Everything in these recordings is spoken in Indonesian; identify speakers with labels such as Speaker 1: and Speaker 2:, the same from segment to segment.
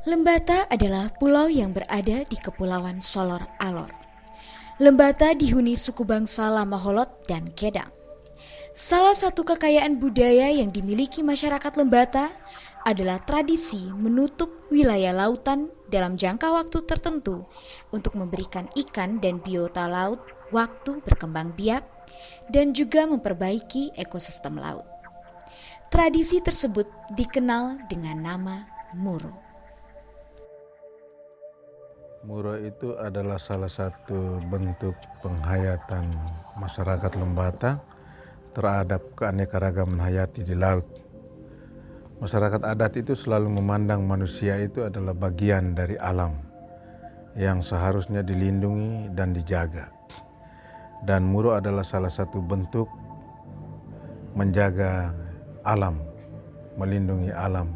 Speaker 1: Lembata adalah pulau yang berada di Kepulauan Solor Alor. Lembata dihuni suku bangsa Lamaholot dan Kedang. Salah satu kekayaan budaya yang dimiliki masyarakat Lembata adalah tradisi menutup wilayah lautan dalam jangka waktu tertentu untuk memberikan ikan dan biota laut waktu berkembang biak dan juga memperbaiki ekosistem laut. Tradisi tersebut dikenal dengan nama Muro.
Speaker 2: Muro itu adalah salah satu bentuk penghayatan masyarakat Lembata terhadap keanekaragaman hayati di laut. Masyarakat adat itu selalu memandang manusia itu adalah bagian dari alam yang seharusnya dilindungi dan dijaga. Dan Muro adalah salah satu bentuk menjaga alam, melindungi alam.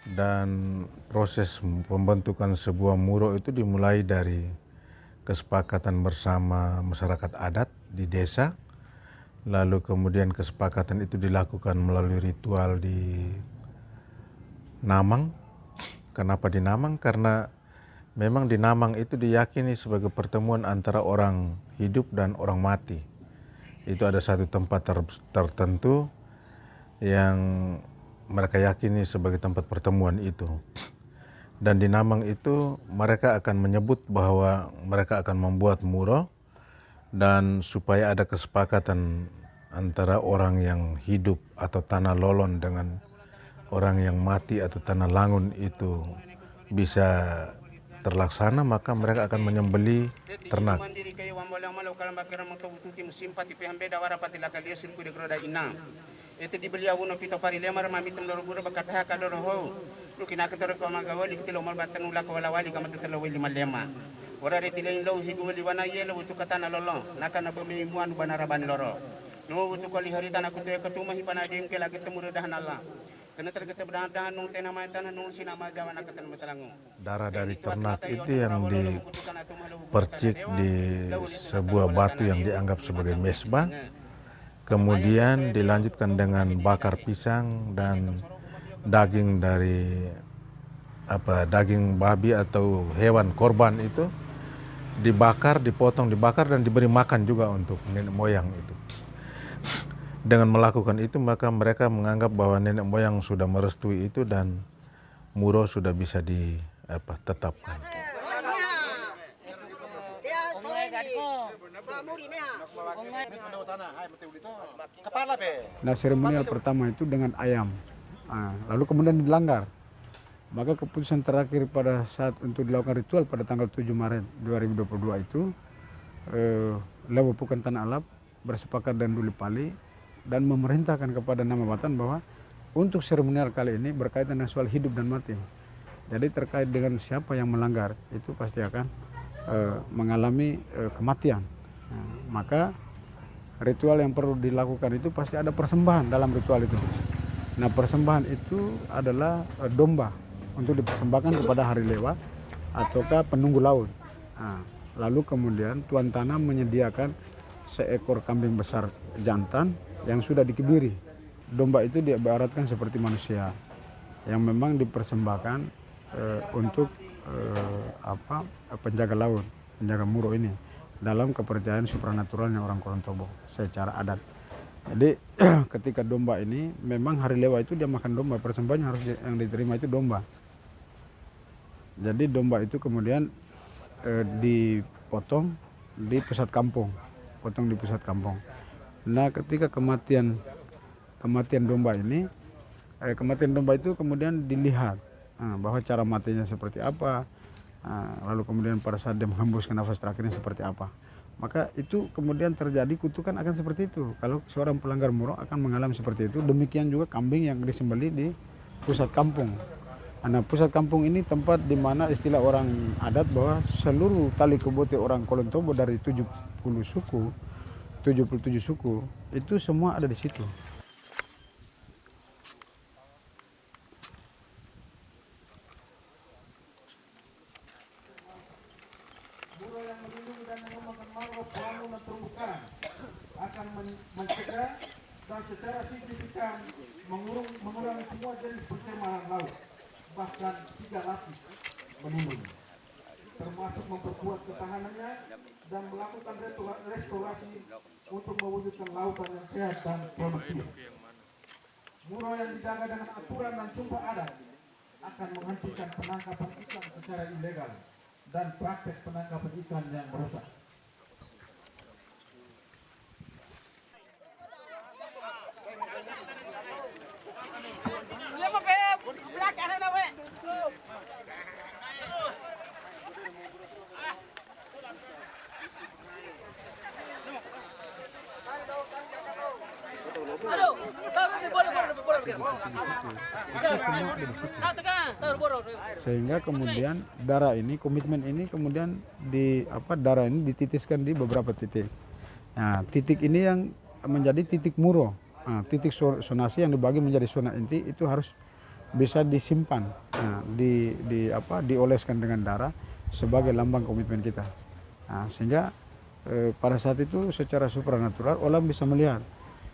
Speaker 2: Dan proses pembentukan sebuah muro itu dimulai dari kesepakatan bersama masyarakat adat di desa, lalu kemudian kesepakatan itu dilakukan melalui ritual di Namang. Kenapa di Namang? Karena memang di Namang itu diyakini sebagai pertemuan antara orang hidup dan orang mati. Itu ada satu tempat tertentu yang mereka yakini sebagai tempat pertemuan itu. Dan di Namang itu mereka akan menyebut bahwa mereka akan membuat muro, dan supaya ada kesepakatan antara orang yang hidup atau tanah lolon dengan orang yang mati atau tanah langun itu bisa terlaksana, maka mereka akan menyembeli ternak.
Speaker 3: Itu dibeli awuno pito pari lemar mamitum loro guru bakata ka loro ho lukina ka toro pamagawali kitilo mal batan ula ko walawali ka matatalo wili malema ora re tilain lo higu wali wana yelo utu katana lolo naka na bumi muan banaraban loro no utu ko li hari tanah kutu ka tuma hipana dim ke lagi temur dahan Allah karena terkata berdahan nung tena maitan nung sinama gawa na katan matalangu.
Speaker 2: Darah dari ternak itu yang dipercik di sebuah batu yang dianggap sebagai mesbah. Kemudian dilanjutkan dengan bakar pisang dan daging dari daging babi atau hewan korban itu dibakar, dipotong, dibakar dan diberi makan juga untuk nenek moyang itu. Dengan melakukan itu maka mereka menganggap bahwa nenek moyang sudah merestui itu dan muro sudah bisa ditetapkan.
Speaker 4: Nah, seremonial pertama itu dengan ayam, lalu kemudian dilanggar. Maka keputusan terakhir pada saat untuk dilakukan ritual pada tanggal 7 Maret 2022 itu Lewo Pukan Tanah Alap bersepakat dan Duli Pali dan memerintahkan kepada Nama Batan bahwa untuk seremonial kali ini berkaitan dengan soal hidup dan mati. Jadi terkait dengan siapa yang melanggar itu pasti akan mengalami kematian. Maka ritual yang perlu dilakukan itu pasti ada persembahan dalam ritual itu. Nah, persembahan itu adalah domba untuk dipersembahkan kepada hari lewa ataukah penunggu laut. Nah, lalu kemudian tuan tanah menyediakan seekor kambing besar jantan yang sudah dikebiri. Domba itu diibaratkan seperti manusia yang memang dipersembahkan untuk penjaga laut, penjaga muro ini dalam kepercayaan supranaturalnya orang Korontobo secara adat. Jadi ketika domba ini memang hari lewa itu dia makan domba, persembahan harus yang diterima itu domba. Jadi domba itu kemudian dipotong di pusat kampung, potong di pusat kampung. Nah, ketika kematian domba ini, kematian domba itu kemudian dilihat bahwa cara matinya seperti apa. Lalu kemudian pada saat dia menghembuskan nafas terakhirnya seperti apa. Maka itu kemudian terjadi kutukan akan seperti itu. Kalau seorang pelanggar muro akan mengalami seperti itu. Demikian juga kambing yang disembelih di pusat kampung. Nah, pusat kampung ini tempat di mana istilah orang adat bahwa seluruh tali kebote orang Kolontobo dari 70 suku, 77 suku, itu semua ada di situ.
Speaker 5: Muro yang melindungi dan mengembangkan mangrove bangunan terumbu karang akan mencegah dan secara signifikan mengurangi semua jenis pencemaran laut, bahkan 3 lapis melindungi, termasuk memperkuat ketahanannya dan melakukan restorasi untuk mewujudkan lautan yang sehat dan produktif. Muro yang dijaga dengan aturan dan sumpah adat akan menghentikan penangkapan ikan secara ilegal dan praktek penangkapan ikan yang merusak.
Speaker 4: Sehingga kemudian darah ini, komitmen ini kemudian darah ini dititiskan di beberapa titik. Nah, titik ini yang menjadi titik muro. Nah, titik sonasi yang dibagi menjadi zona inti itu harus bisa disimpan, dioleskan dengan darah sebagai lambang komitmen kita. Nah, sehingga pada saat itu secara supranatural orang bisa melihat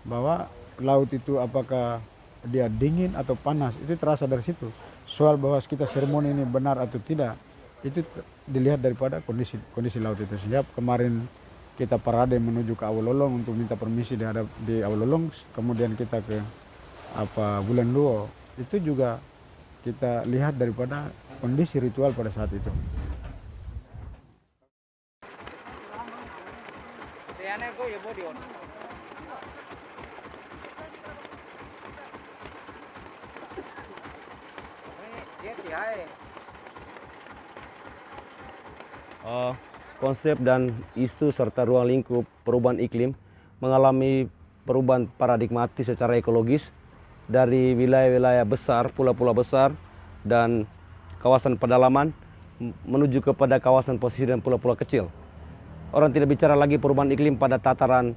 Speaker 4: bahwa laut itu apakah dia dingin atau panas, itu terasa dari situ. Soal bahwa kita seremoni ini benar atau tidak, itu dilihat daripada kondisi laut itu. Sehingga kemarin kita parade menuju ke Awololong untuk minta permisi di Awololong, kemudian kita ke Bulan Luo, itu juga kita lihat daripada kondisi ritual pada saat itu.
Speaker 6: Konsep dan isu serta ruang lingkup perubahan iklim mengalami perubahan paradigmatis secara ekologis dari wilayah-wilayah besar, pulau-pulau besar dan kawasan pedalaman menuju kepada kawasan pesisir dan pulau-pulau kecil. Orang tidak bicara lagi perubahan iklim pada tataran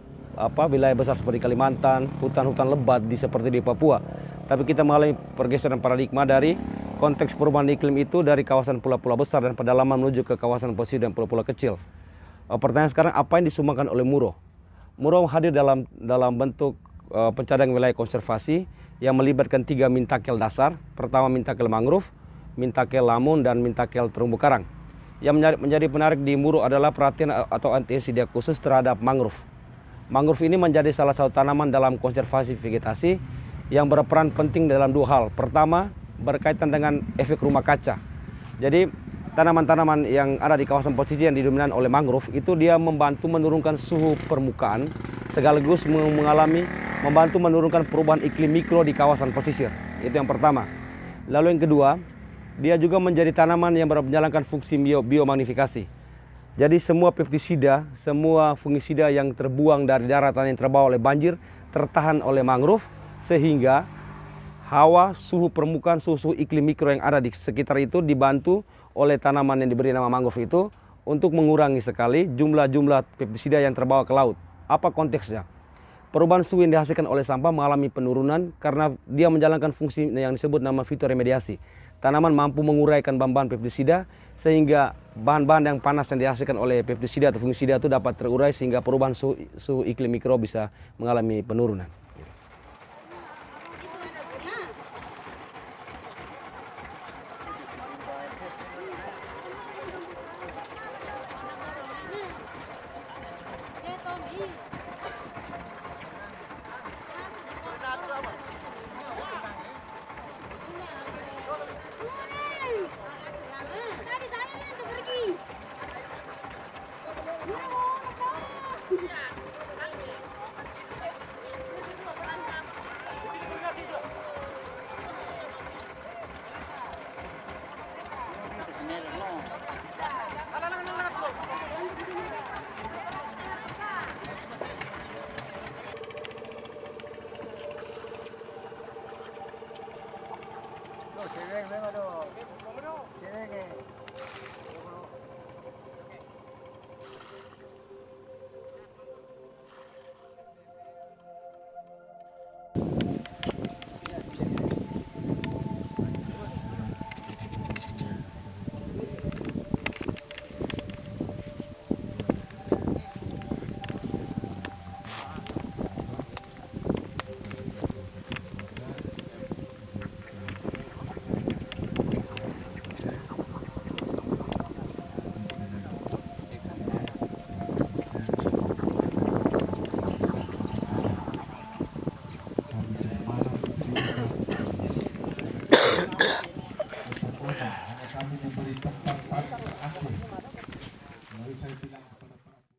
Speaker 6: wilayah besar seperti Kalimantan, hutan-hutan lebat seperti di Papua. Tapi kita mengalami pergeseran paradigma dari konteks perubahan iklim itu dari kawasan pulau-pulau besar dan pedalaman menuju ke kawasan pesisir dan pulau-pulau kecil. Pertanyaan sekarang, apa yang disumbangkan oleh Muro? Muro hadir dalam bentuk pencarian wilayah konservasi yang melibatkan 3 mintakel dasar. Pertama mintakel mangrove, mintakel lamun, dan mintakel terumbu karang. Yang menjadi menarik di Muro adalah perhatian atau atensi dia khusus terhadap mangrove. Mangrove ini menjadi salah satu tanaman dalam konservasi vegetasi yang berperan penting dalam 2 hal. Pertama, berkaitan dengan efek rumah kaca. Jadi tanaman-tanaman yang ada di kawasan pesisir yang didominan oleh mangrove itu dia membantu menurunkan suhu permukaan sekaligus membantu menurunkan perubahan iklim mikro di kawasan pesisir. Itu yang pertama. Lalu yang kedua, dia juga menjadi tanaman yang menjalankan fungsi biomagnifikasi. Jadi semua pestisida, semua fungisida yang terbuang dari daratan yang terbawa oleh banjir tertahan oleh mangrove, sehingga hawa, suhu permukaan, suhu iklim mikro yang ada di sekitar itu dibantu oleh tanaman yang diberi nama mangrove itu untuk mengurangi sekali jumlah pestisida yang terbawa ke laut. Apa konteksnya? Perubahan suhu yang dihasilkan oleh sampah mengalami penurunan karena dia menjalankan fungsi yang disebut nama fitoremediasi. Tanaman mampu menguraikan bahan-bahan pestisida sehingga bahan-bahan yang panas yang dihasilkan oleh pestisida atau fungisida itu dapat terurai sehingga perubahan suhu iklim mikro bisa mengalami penurunan.